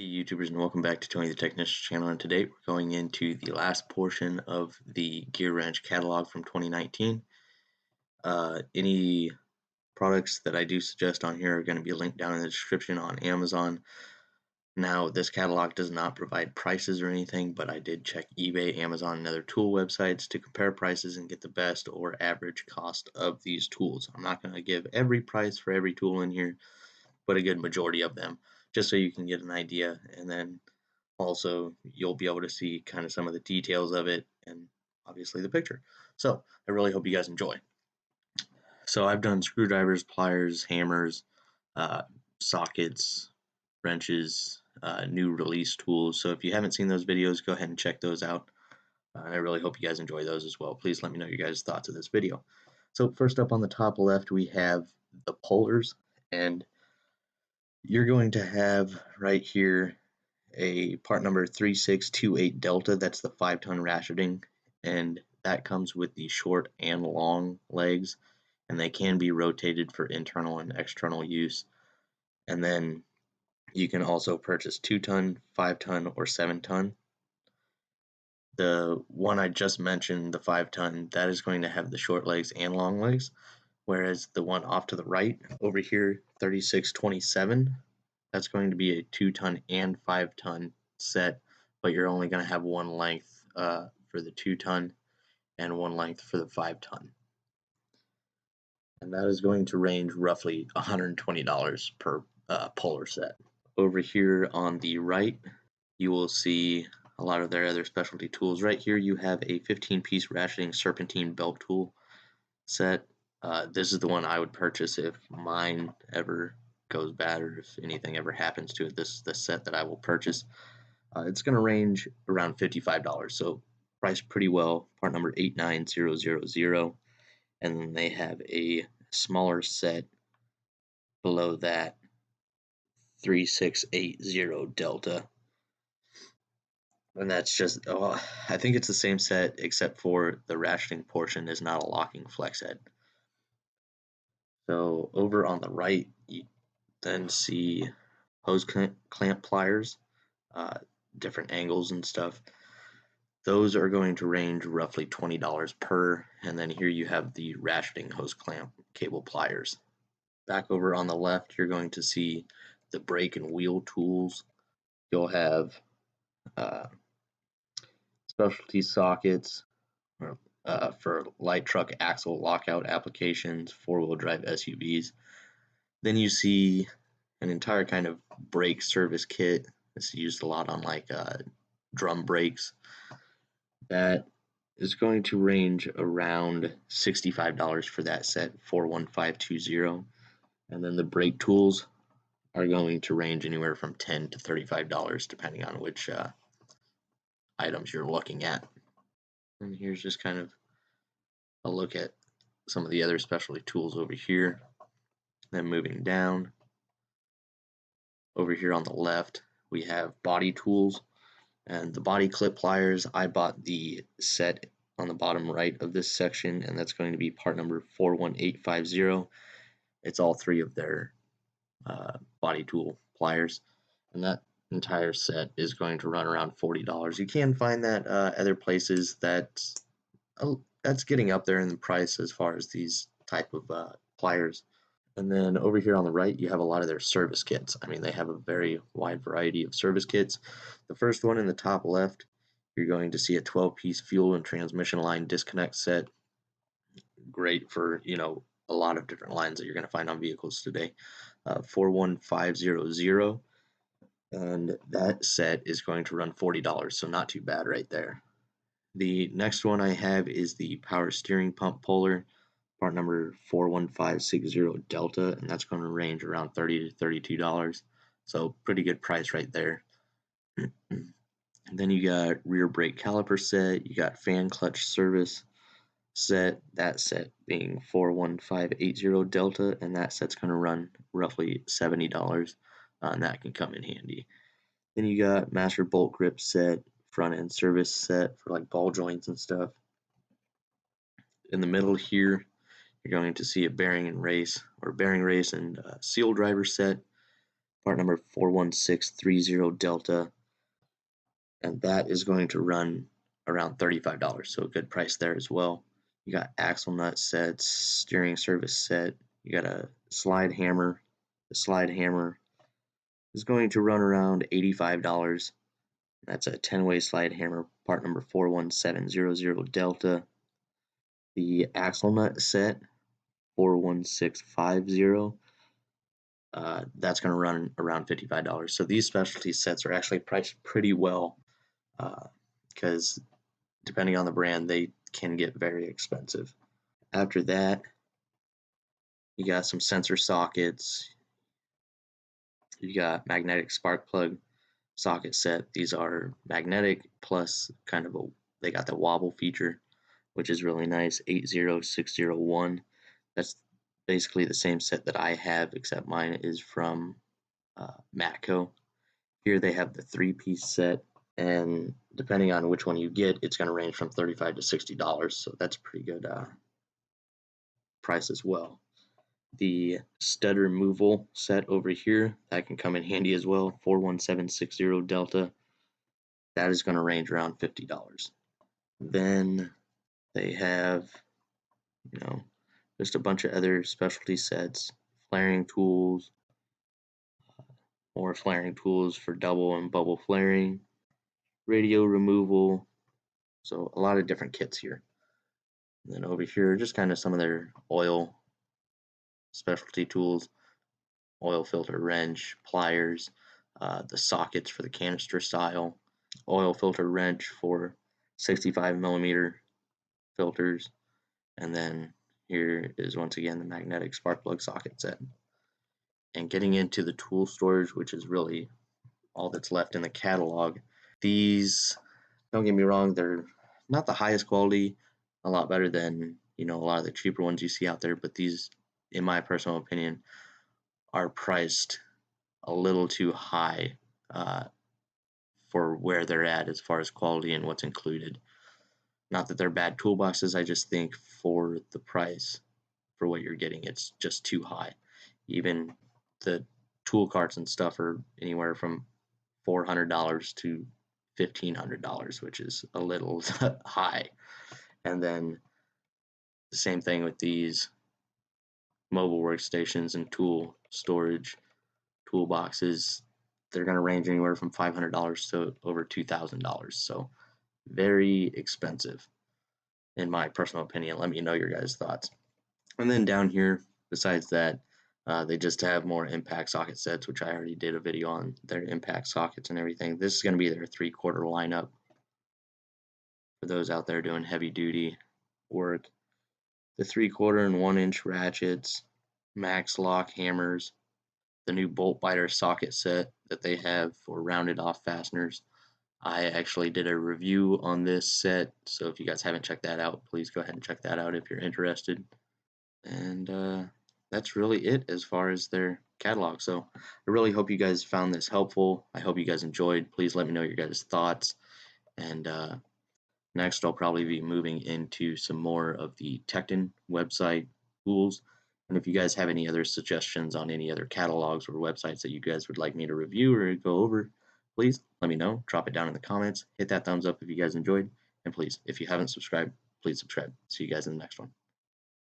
YouTubers, and welcome back to Tony the Technician channel. And today we're going into the last portion of the Gearwrench Catalog from 2019. Any products that I do suggest on here are going to be linked down in the description on Amazon. Now, this catalog does not provide prices or anything, but I did check eBay, Amazon, and other tool websites to compare prices and get the best or average cost of these tools. I'm not going to give every price for every tool in here, but a good majority of them, just so you can get an idea, and then also you'll be able to see kind of some of the details of it and obviously the picture. So I really hope you guys enjoy. So I've done screwdrivers, pliers, hammers, sockets, wrenches, new release tools. So if you haven't seen those videos, go ahead and check those out. I really hope you guys enjoy those as well. Please let me know your guys' thoughts of this video. So first up on the top left, we have the pullers, and you're going to have right here a part number 3628 Delta. That's the 5-ton ratcheting, and that comes with the short and long legs, and they can be rotated for internal and external use. And then you can also purchase 2-ton, 5-ton, or 7-ton. The one I just mentioned, the 5-ton, that is going to have the short legs and long legs, whereas the one off to the right over here, 3627, that's going to be a 2-ton and 5-ton set, but you're only going to have one length for the 2-ton and one length for the 5-ton. And that is going to range roughly $120 per puller set. Over here on the right, you will see a lot of their other specialty tools. Right here you have a 15-piece ratcheting serpentine belt tool set. This is the one I would purchase if mine ever goes bad or if anything ever happens to it. This is the set that I will purchase. It's going to range around $55, so priced pretty well. Part number 89000, and then they have a smaller set below that, 3680 Delta, and that's just, I think it's the same set except for the ratcheting portion is not a locking flex head. So over on the right, you then see hose clamp pliers, different angles and stuff. Those are going to range roughly $20 per, and then here you have the ratcheting hose clamp cable pliers. Back over on the left, you're going to see the brake and wheel tools. You'll have specialty sockets for light truck axle lockout applications, 4-wheel drive SUVs. Then you see an entire kind of brake service kit. It's used a lot on like drum brakes. That is going to range around $65 for that set, 41520. And then the brake tools are going to range anywhere from $10 to $35 depending on which items you're looking at. And here's just kind of a look at some of the other specialty tools over here. Then moving down, over here on the left, we have body tools and the body clip pliers. I bought the set on the bottom right of this section, and that's going to be part number 41850. It's all three of their body tool pliers, and that entire set is going to run around $40. You can find that other places. That's getting up there in the price as far as these type of pliers. And then over here on the right, you have a lot of their service kits. I mean, they have a very wide variety of service kits. The first one in the top left, you're going to see a 12-piece fuel and transmission line disconnect set. Great for, a lot of different lines that you're going to find on vehicles today. 41500, and that set is going to run $40, so not too bad right there. The next one I have is the power steering pump puller, part number 41560 Delta, and that's going to range around $30 to $32, so pretty good price right there. And then you got rear brake caliper set, you got fan clutch service set, that set being 41580 Delta, and that set's going to run roughly $70, and that can come in handy. Then you got master bolt grip set, front end service set for like ball joints and stuff. In the middle here, you're going to see a bearing race and seal driver set, part number 41630 Delta, and that is going to run around $35, so a good price there as well. You got axle nut sets, steering service set, you got a slide hammer. The slide hammer is going to run around $85. That's a 10-way slide hammer, part number 41700 Delta. The axle nut set, 41650, that's going to run around $55. So these specialty sets are actually priced pretty well, because depending on the brand, they can get very expensive. After that, you got some sensor sockets. You got magnetic spark plug socket set. These are magnetic plus kind of they got the wobble feature, which is really nice. 80601. That's basically the same set that I have, except mine is from Matco. Here they have the 3-piece set, and depending on which one you get, it's going to range from $35 to $60. So that's a pretty good price as well. The stud removal set over here, that can come in handy as well, 41760 Delta. That is going to range around $50. Then they have, just a bunch of other specialty sets, flaring tools, more flaring tools for double and bubble flaring, radio removal, so a lot of different kits here. And then over here, just kind of some of their oil specialty tools, oil filter wrench, pliers, the sockets for the canister style, oil filter wrench for 65mm filters, and then here is once again the magnetic spark plug socket set. And getting into the tool storage, which is really all that's left in the catalog, these, don't get me wrong, they're not the highest quality, a lot better than a lot of the cheaper ones you see out there, but these, in my personal opinion, are priced a little too high for where they're at as far as quality and what's included. Not that they're bad toolboxes, I just think for the price, for what you're getting, it's just too high. Even the tool carts and stuff are anywhere from $400 to $1,500, which is a little high. And then the same thing with these mobile workstations and tool storage toolboxes. They're going to range anywhere from $500 to over $2,000. So very expensive, in my personal opinion. Let me know your guys' thoughts. And then down here, besides that, they just have more impact socket sets, which I already did a video on their impact sockets and everything. This is going to be their 3/4 lineup for those out there doing heavy duty work. The 3/4 and 1-inch ratchets, max lock hammers, the new bolt biter socket set that they have for rounded off fasteners. I actually did a review on this set, so if you guys haven't checked that out, please go ahead and check that out if you're interested. And that's really it as far as their catalog. So I really hope you guys found this helpful. I hope you guys enjoyed. Please let me know your guys' thoughts. And next, I'll probably be moving into some more of the Tekton website tools. And if you guys have any other suggestions on any other catalogs or websites that you guys would like me to review or go over, please let me know. Drop it down in the comments. Hit that thumbs up if you guys enjoyed. And please, if you haven't subscribed, please subscribe. See you guys in the next one.